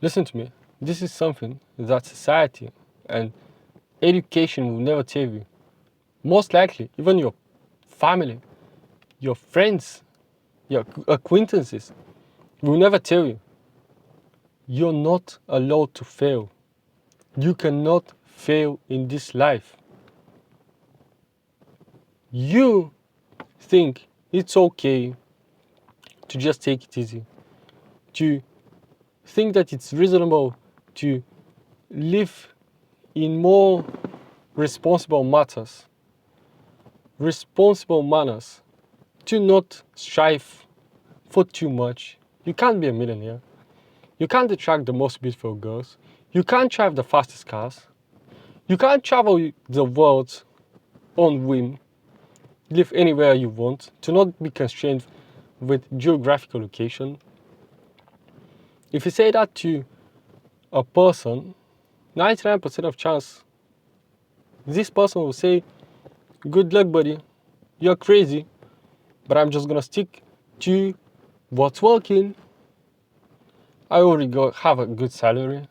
Listen to me. This is something that society and education will never tell you. Most likely, even your family, your friends, your acquaintances will never tell you. You're not allowed to fail. You cannot fail in this life. You think it's okay to just take it easy, to think that it's reasonable to live in more responsible manners, to not strive for too much. You can't be a millionaire. You can't attract the most beautiful girls. You can't drive the fastest cars. You can't travel the world on whim, live anywhere you want, to not be constrained with geographical location. If you say that to a person, 99% of chance, this person will say, good luck, buddy. You're crazy, but I'm just gonna stick to what's working. I already have a good salary.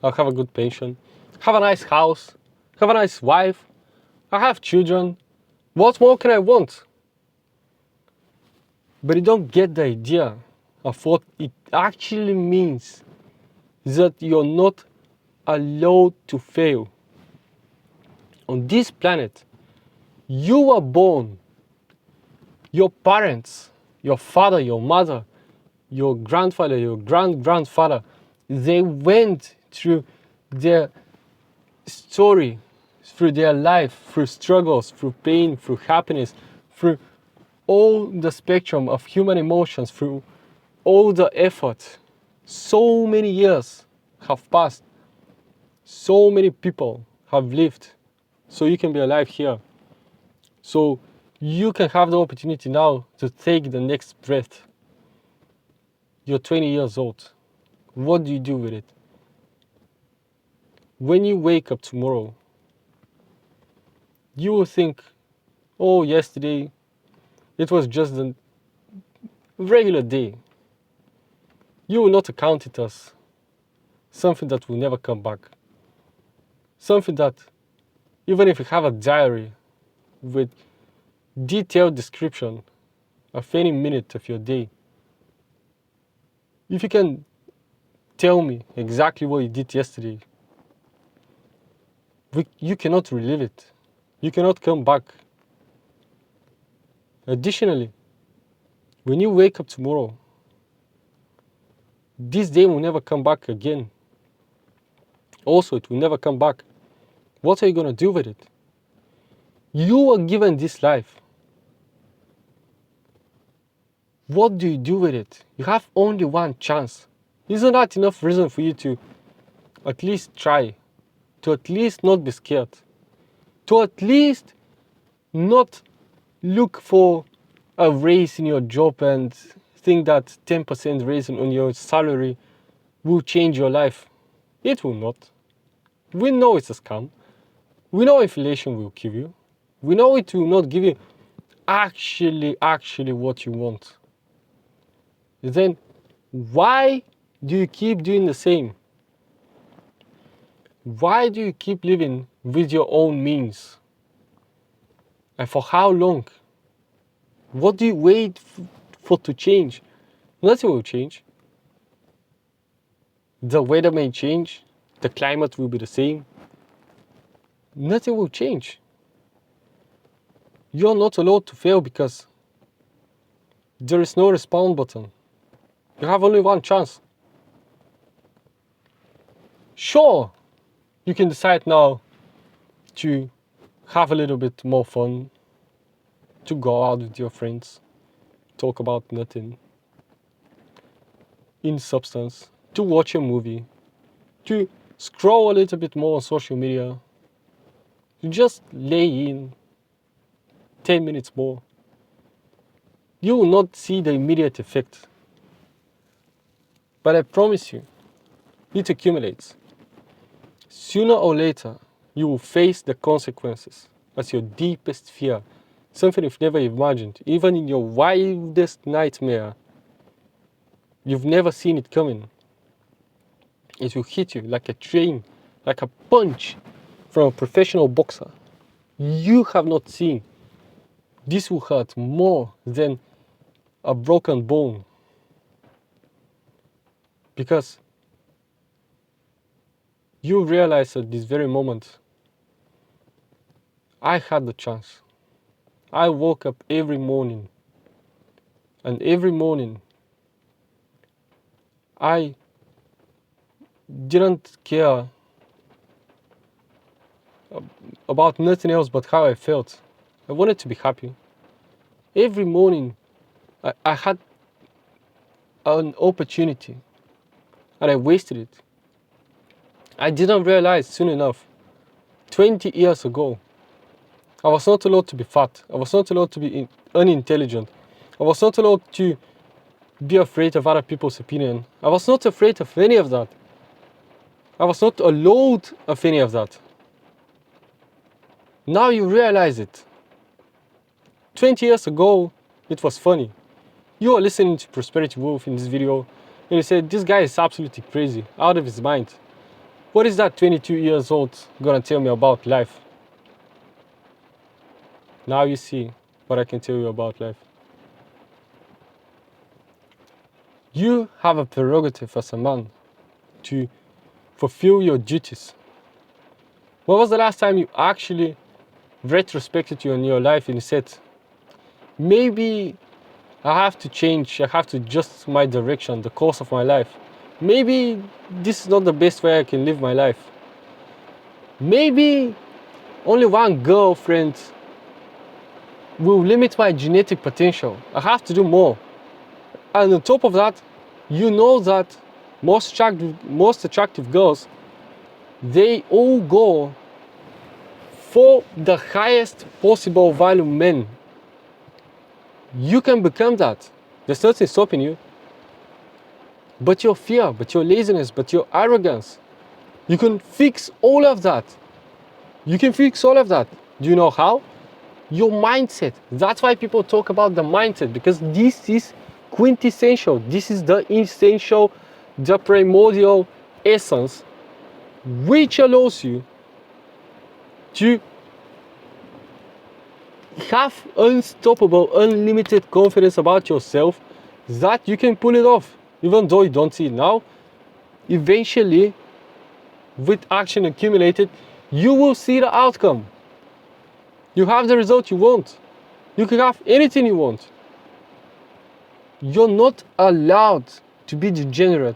I'll have a good pension. Have a nice house. Have a nice wife. I have children. What more can I want? But you don't get the idea of what it actually means, that you're not allowed to fail. On this planet, you were born. Your parents, your father, your mother, your grandfather, your grandfather, they went through their story, through their life, through struggles, through pain, through happiness, through all the spectrum of human emotions, through all the effort. So many years have passed. So many people have lived. So you can be alive here. So you can have the opportunity now to take the next breath. You're 20 years old. What do you do with it? When you wake up tomorrow, you will think, oh, yesterday, it was just a regular day. You will not account it as something that will never come back. Something that, even if you have a diary with detailed description of any minute of your day, if you can tell me exactly what you did yesterday, you cannot relive it. You cannot come back. Additionally, when you wake up tomorrow, this day will never come back again. Also, it will never come back. What are you going to do with it? You were given this life. What do you do with it? You have only one chance. Isn't that enough reason for you to at least try? To at least not be scared? To at least not look for a raise in your job and think that 10% raise on your salary will change your life? It will not. We know it's a scam. We know inflation will kill you. We know it will not give you actually what you want. Then why do you keep doing the same? Why do you keep living with your own means? And for how long? What do you wait for to change? Nothing will change. The weather may change. The climate will be the same. Nothing will change. You're not allowed to fail because there is no respawn button. You have only one chance. Sure, you can decide now to have a little bit more fun, to go out with your friends, talk about nothing, in substance, to watch a movie, to scroll a little bit more on social media, to just lay in 10 minutes more. You will not see the immediate effect. But I promise you, it accumulates. Sooner or later, you will face the consequences as your deepest fear, something you've never imagined, even in your wildest nightmare. You've never seen it coming. it will hit you like a train, like a punch from a professional boxer. You have not seen. This will hurt more than a broken bone. Because you realize at this very moment, I had the chance. I woke up every morning, and every morning I didn't care about nothing else but how I felt. I wanted to be happy. Every morning I had an opportunity and I wasted it. I didn't realize soon enough, 20 years ago, I was not allowed to be fat. I was not allowed to be unintelligent. I was not allowed to be afraid of other people's opinion. I was not afraid of any of that. I was not allowed of any of that. Now you realize it. 20 years ago, it was funny. You are listening to Prosperity Wolf in this video, and you said, this guy is absolutely crazy, out of his mind. What is that 22 years old gonna tell me about life? Now you see what I can tell you about life. You have a prerogative as a man to fulfill your duties. When was the last time you actually retrospected on your life and you said, maybe I have to change, I have to adjust my direction, the course of my life. Maybe this is not the best way I can live my life. Maybe only one girlfriend will limit my genetic potential. I have to do more. And on top of that, you know that most attractive girls, they all go for the highest possible value men. You can become that. There's nothing stopping you. But your fear, but your laziness, but your arrogance. You can fix all of that. You can fix all of that. Do you know how? Your mindset. That's why people talk about the mindset, because this is quintessential. This is the essential, the primordial essence, which allows you to have unstoppable, unlimited confidence about yourself that you can pull it off, even though you don't see it now. Eventually, with action accumulated, you will see the outcome. You have the result you want. You can have anything you want. You're not allowed to be degenerate.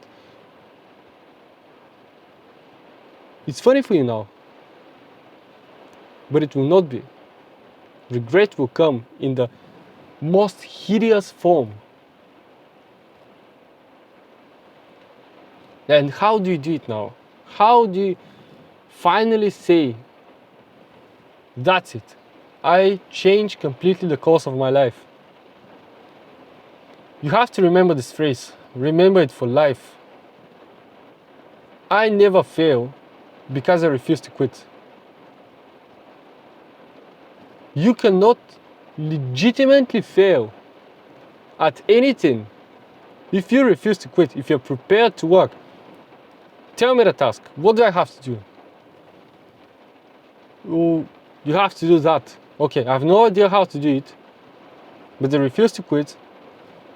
It's funny for you now, but it will not be. Regret will come in the most hideous form. And how do you do it now? How do you finally say, that's it, I changed completely the course of my life? You have to remember this phrase. Remember it for life. I never fail because I refuse to quit. You cannot legitimately fail at anything if you refuse to quit, if you're prepared to work. Tell me the task. What do I have to do? Oh, you have to do that. Okay, I have no idea how to do it, but I refuse to quit,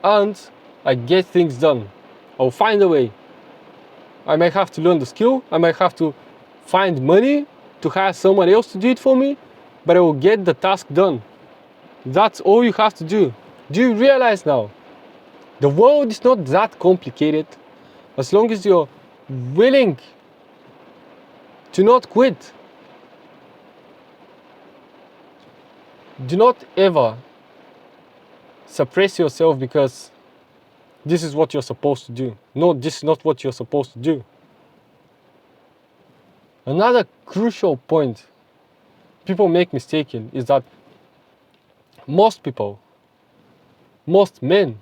and I get things done. I'll find a way. I might have to learn the skill. I might have to find money to hire someone else to do it for me, but I will get the task done. That's all you have to do. Do you realize now? The world is not that complicated as long as you're willing to not quit. Do not ever suppress yourself because this is what you're supposed to do. No, this is not what you're supposed to do. Another crucial point people make mistaken is that most people, most men,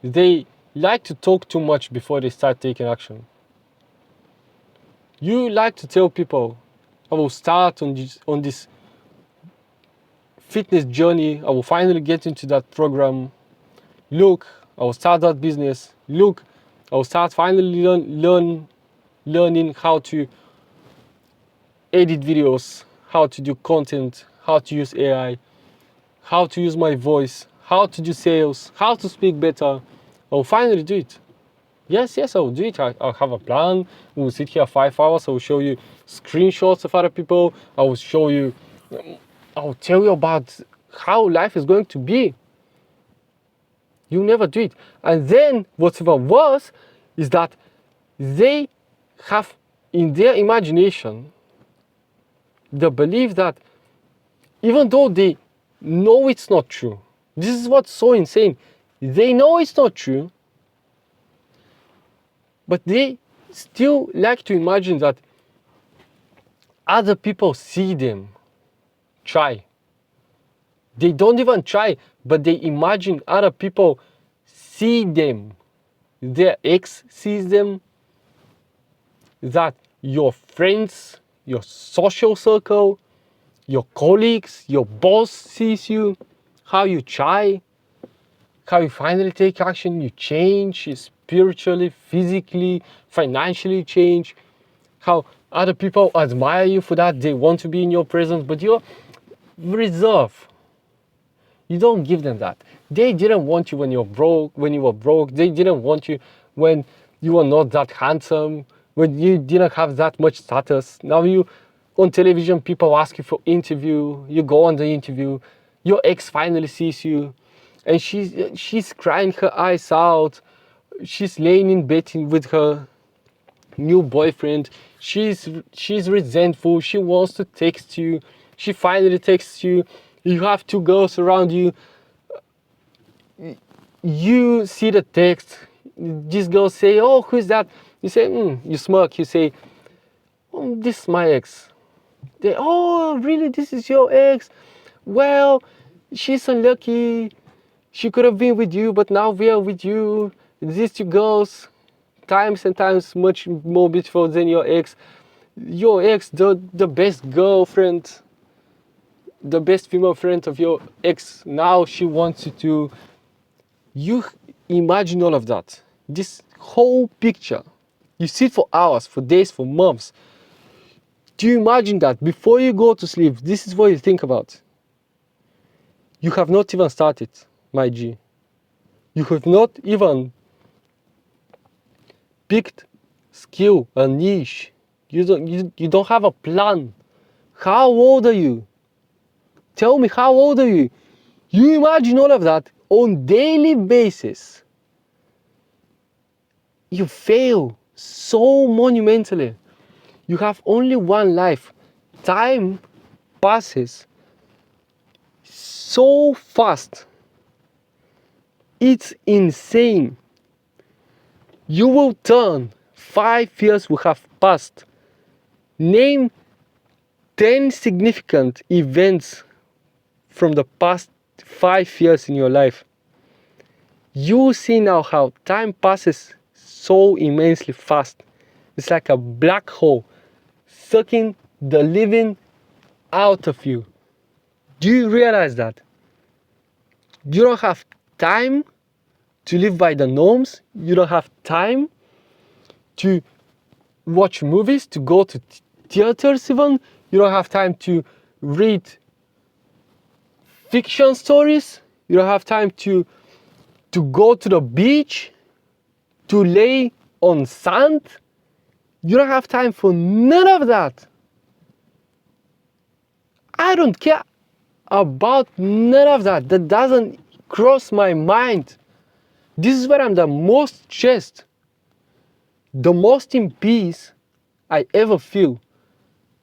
they like to talk too much before they start taking action. You like to tell people, I will start on this fitness journey, I will finally get into that program. Look, I will start that business. Look, I will start finally learn learning how to edit videos, how to do content, how to use AI, how to use my voice, how to do sales, how to speak better, I'll finally do it. Yes, I'll do it. I'll have a plan. We'll sit here 5 hours. I'll show you screenshots of other people. I'll tell you about how life is going to be. You never do it. And then what's even worse is that they have in their imagination the belief that even though they know it's not true, this is what's so insane. They know it's not true, but they still like to imagine that other people see them try. They don't even try, but they imagine other people see them. Their ex sees them, that your friends, your social circle, your colleagues, your boss sees you, how you try, how you finally take action, you change spiritually, physically, financially change, how other people admire you for that, they want to be in your presence, but you're reserved. You don't give them that. They didn't want you when you were broke. They didn't want you when you were not that handsome, when you didn't have that much status. Now you on television, people ask you for interview, you go on the interview, your ex finally sees you, and she's crying her eyes out. She's laying in bed with her new boyfriend. She's resentful. She wants to text you. She finally texts you. You have 2 girls around you. You see the text. These girls say, "Oh, who's that?" You say, you smirk. You say, "Oh, this is my ex." They, "Oh, really? This is your ex? Well, she's unlucky. She could have been with you, but now we are with you. These 2 girls, times and times much more beautiful than your ex. Your ex, the best girlfriend, the best female friend of your ex, now she wants you to." You imagine all of that. This whole picture. You sit for hours, for days, for months. Do you imagine that before you go to sleep, this is what you think about? You have not even started, my G. You have not even picked skill, a niche. You don't have a plan. How old are you? Tell me, how old are you? You imagine all of that on daily basis. You fail so monumentally. You have only one life. Time passes so fast. It's insane. You will turn 5 years will have passed. Name 10 significant events from the past 5 years in your life. You see now how time passes so immensely fast. It's like a black hole sucking the living out of you. Do you realize that? You don't have time to live by the norms. You don't have time to watch movies, to go to theaters even. You don't have time to read fiction stories. You don't have time to go to the beach, to lay on sand. You don't have time for none of that. I don't care about none of that. That doesn't cross my mind. This is where I'm the most stressed, the most in peace I ever feel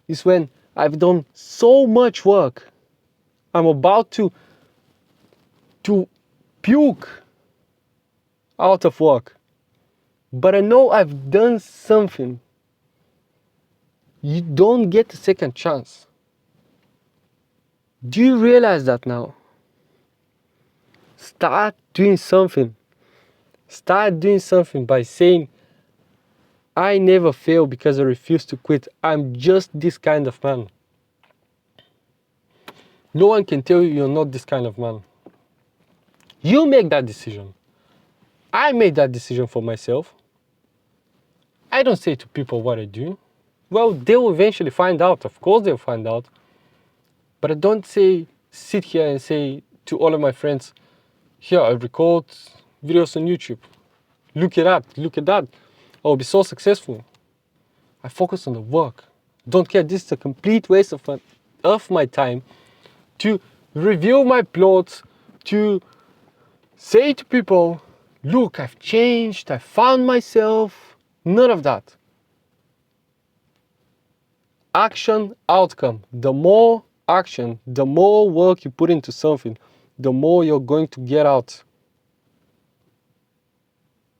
is when I've done so much work. I'm about to puke out of work, but I know I've done something. You don't get a second chance. Do you realize that now? Start doing something. Start doing something by saying, "I never fail because I refuse to quit. I'm just this kind of man." No one can tell you you're not this kind of man. You make that decision. I made that decision for myself. I don't say to people what I do. Well, they'll eventually find out. Of course they'll find out. But I don't sit here and say to all of my friends, here, I record videos on YouTube. Look at that, look at that. I'll be so successful. I focus on the work. Don't care, this is a complete waste of my time to review my plots, to say to people, look, I've changed, I found myself. None of that. Action, outcome. The more action, the more work you put into something, the more you're going to get out.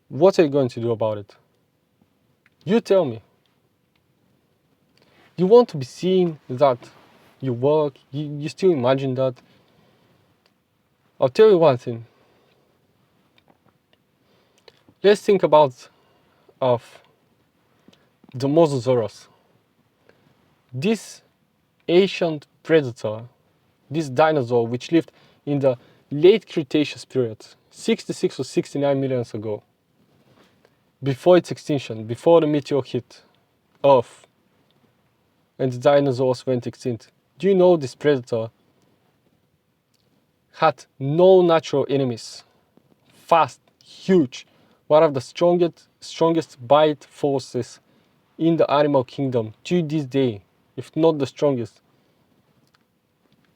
What are you going to do about it? You tell me. You want to be seen that you work, you still imagine that. I'll tell you one thing. Let's think about the mosasaurus. This ancient predator, this dinosaur which lived in the late Cretaceous period, 66 or 69 million years ago, before its extinction, before the meteor hit Earth and the dinosaurs went extinct. Do you know this predator had no natural enemies? Fast, huge, one of the strongest bite forces in the animal kingdom to this day, if not the strongest.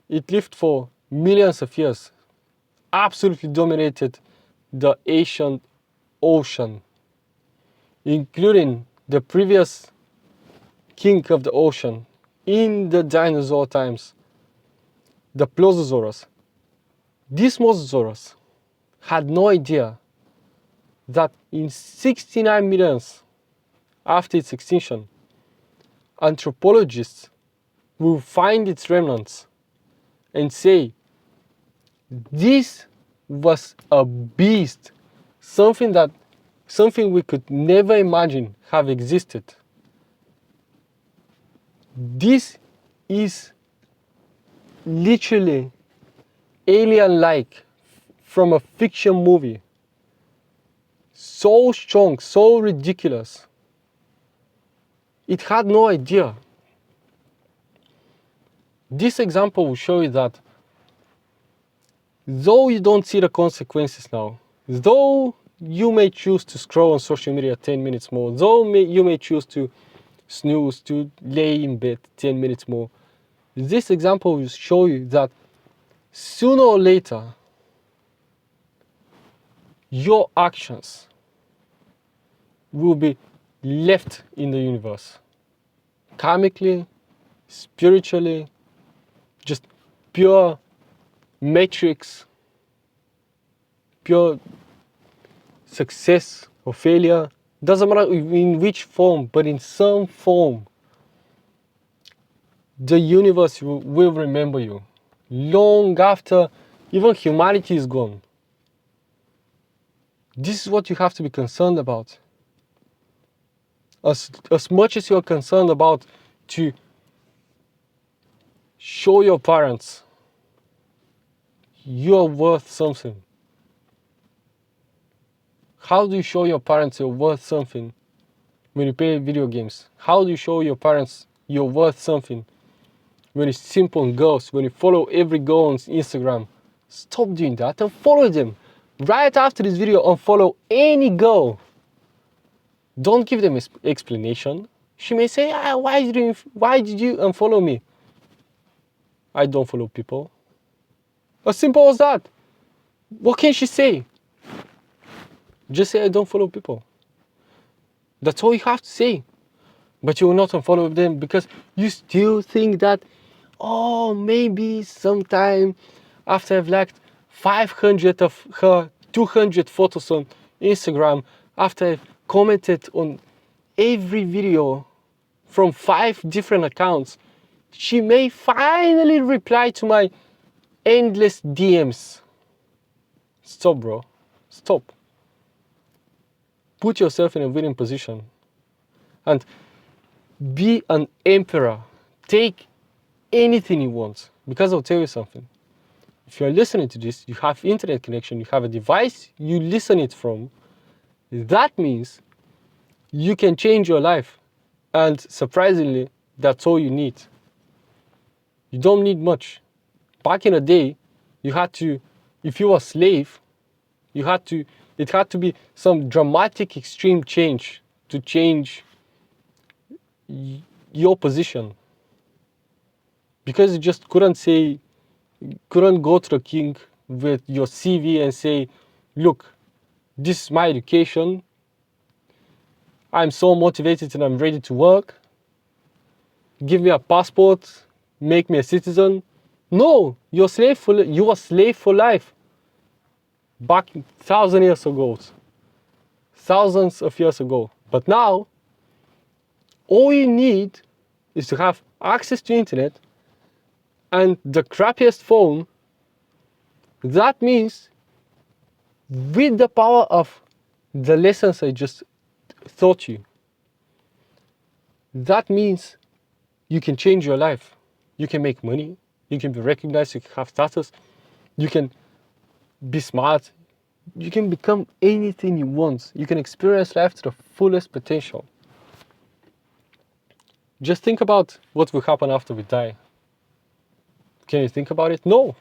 It lived for millions of years, absolutely dominated the ancient ocean, including the previous king of the ocean in the dinosaur times, the Plesiosaurus. This mosasaurus had no idea that in 69 million after its extinction, anthropologists will find its remnants and say, this was a beast, something we could never imagine have existed. This is literally alien-like from a fiction movie. So strong, so ridiculous. It had no idea. This example will show you that though you don't see the consequences now, though you may choose to scroll on social media 10 minutes more, though you may choose to snooze, to lay in bed 10 minutes more, this example will show you that sooner or later, your actions will be left in the universe. Karmically, spiritually, just pure matrix, pure success or failure. Doesn't matter in which form, but in some form, the universe will remember you long after even humanity is gone. This is what you have to be concerned about. As much as you're concerned about to show your parents you are worth something. How do you show your parents you're worth something when you play video games? How do you show your parents you're worth something when you simp on girls, when you follow every girl on Instagram? Stop doing that and follow them. Right after this video, unfollow any girl. Don't give them explanation. She may say, why did you unfollow me? I don't follow people. As simple as that. What can she say? Just say, I don't follow people. That's all you have to say. But you will not unfollow them because you still think that, oh, maybe sometime after I've liked 500 of her 200 photos on Instagram, after I've commented on every video from 5 different accounts, she may finally reply to my endless DMs. Stop, bro. Stop. Put yourself in a winning position and be an emperor. Take anything you want. Because I'll tell you something. If you're listening to this, you have internet connection, you have a device you listen it from, that means you can change your life. And surprisingly, that's all you need. You don't need much. Back in the day, you had to, if you were a slave, it had to be some dramatic, extreme change to change your position. Because you just couldn't go to the king with your CV and say, look, this is my education. I'm so motivated and I'm ready to work. Give me a passport, make me a citizen. No, you were slave for life. Back thousands of years ago. But now, all you need is to have access to internet and the crappiest phone. That means, with the power of the lessons I just taught you, that means you can change your life. You can make money, you can be recognized, you can have status, you can be smart, you can become anything you want. You can experience life to the fullest potential. Just think about what will happen after we die. Can you think about it? No.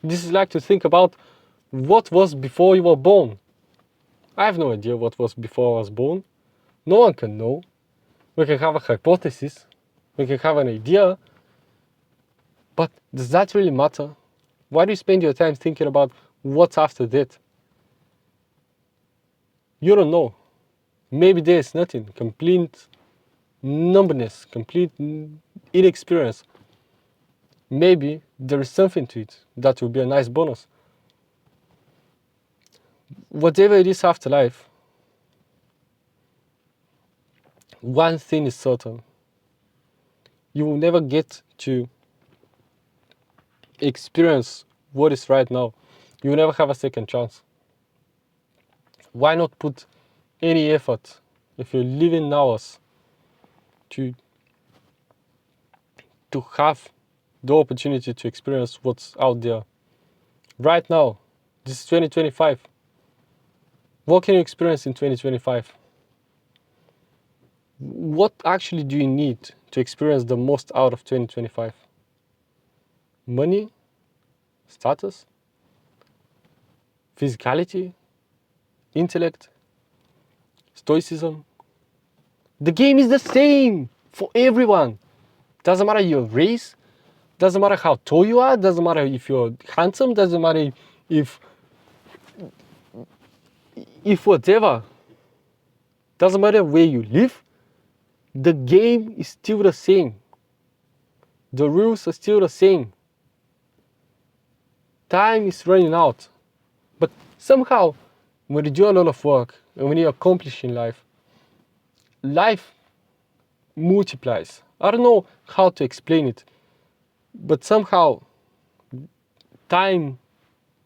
This is like to think about what was before you were born. I have no idea what was before I was born. No one can know. We can have a hypothesis. We can have an idea. But does that really matter? Why do you spend your time thinking about what's after death? You don't know. Maybe there's nothing. Complete numbness, complete inexperience. Maybe there is something to it that will be a nice bonus. Whatever it is after life, one thing is certain. You will never get to experience what is right now. You will never have a second chance. Why not put any effort, if you're living hours, to have the opportunity to experience what's out there right now? This is 2025. What can you experience in 2025? What actually do you need to experience the most out of 2025? Money? Status? Physicality? Intellect? Stoicism? The game is the same for everyone. Doesn't matter your race, doesn't matter how tall you are, doesn't matter if you're handsome, doesn't matter if whatever. Doesn't matter where you live, the game is still the same. The rules are still the same. Time is running out. But somehow, when you do a lot of work and when you accomplish in life, life multiplies. I don't know how to explain it, but somehow time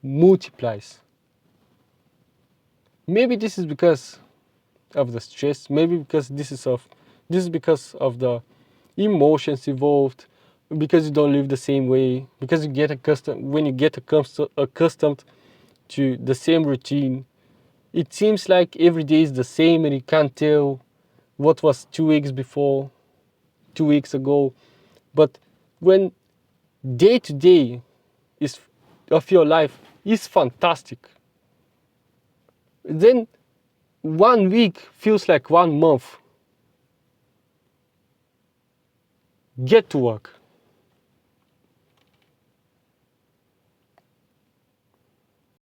multiplies. Maybe this is because of the stress, maybe because this is because of the emotions involved, because you don't live the same way, because you get accustomed to the same routine. It seems like every day is the same and you can't tell what was 2 weeks before, 2 weeks ago. But when day to day of your life is fantastic, then 1 week feels like 1 month. Get to work.